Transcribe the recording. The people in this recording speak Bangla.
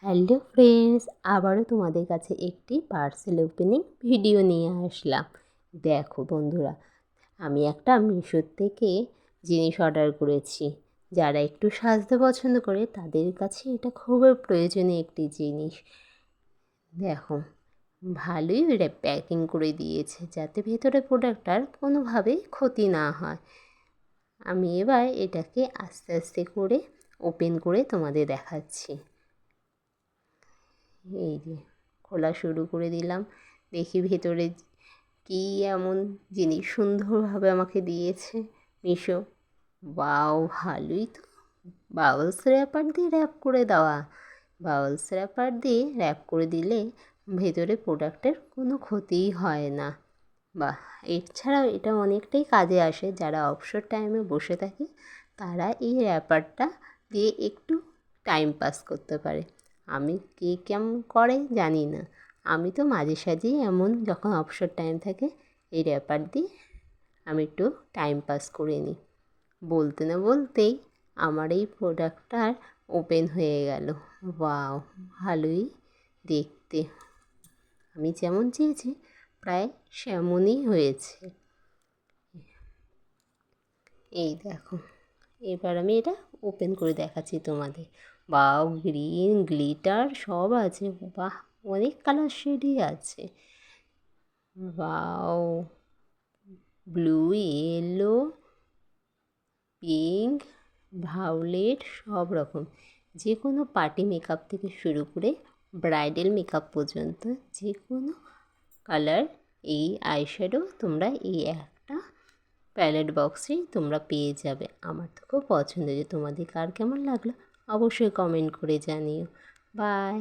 হ্যালো ফ্রেন্ডস, আবারও তোমাদের কাছে একটি পার্সেল ওপেনিং ভিডিও নিয়ে আসলাম। দেখো বন্ধুরা, আমি একটা মিশোর থেকে জিনিস অর্ডার করেছি। যারা একটু সাজতে পছন্দ করে তাদের কাছে এটা খুবই প্রয়োজনীয় একটি জিনিস। দেখো, ভালোই প্যাকিং করে দিয়েছে যাতে ভেতরে প্রোডাক্টটার কোনোভাবেই ক্ষতি না হয়। আমি এবার এটাকে আস্তে আস্তে করে ওপেন করে তোমাদের দেখাচ্ছি। এই যে খোলা শুরু করে দিলাম, দেখি ভেতরে কী এমন জিনিস সুন্দরভাবে আমাকে দিয়েছে মিশো। বাও, ভালোই তো। বাউলস র্যাপার দিয়ে র্যাপ করে দেওয়া। বাউলস র্যাপার দিয়ে র্যাপ করে দিলে ভেতরে প্রোডাক্টের কোনো ক্ষতিই হয় না। বাহ, এছাড়াও এটা অনেকটাই কাজে আসে। যারা অবসর টাইমে বসে থাকে তারা এই র্যাপারটা দিয়ে একটু টাইম পাস করতে পারে। আমি কে কেমন করে জানি না, আমি তো মাঝে সাঝেই এমন যখন অবসর টাইম থাকে এই র্যাপার দিয়ে আমি একটু টাইম পাস করে নিই। বলতে না বলতেই আমার এই প্রোডাক্টটার ওপেন হয়ে গেল। ওয়াও, ভালোই দেখতে। আমি যেমন চেয়েছি প্রায় সেমনই হয়েছে। এই দেখো, এবার আমি এটা ওপেন করে দেখাচ্ছি তোমাদের। বাও, গ্রিন গ্লিটার সব আছে। বাহ, অনেক কালার শেডই আছে। বাও, ব্লু, ইয়েলো, পিঙ্ক, ভায়োলেট, সব রকম। যে কোনো পার্টি মেকআপ থেকে শুরু করে ব্রাইডাল মেকআপ পর্যন্ত যে কোনো কালার এই আইশ্যাডো তোমরা এই একটা প্যালেট বক্সেই তোমরা পেয়ে যাবে। আমার তো খুব পছন্দ। যে তোমাদের কার কেমন লাগলো অবশ্যই কমেন্ট করে জানিও। বাই।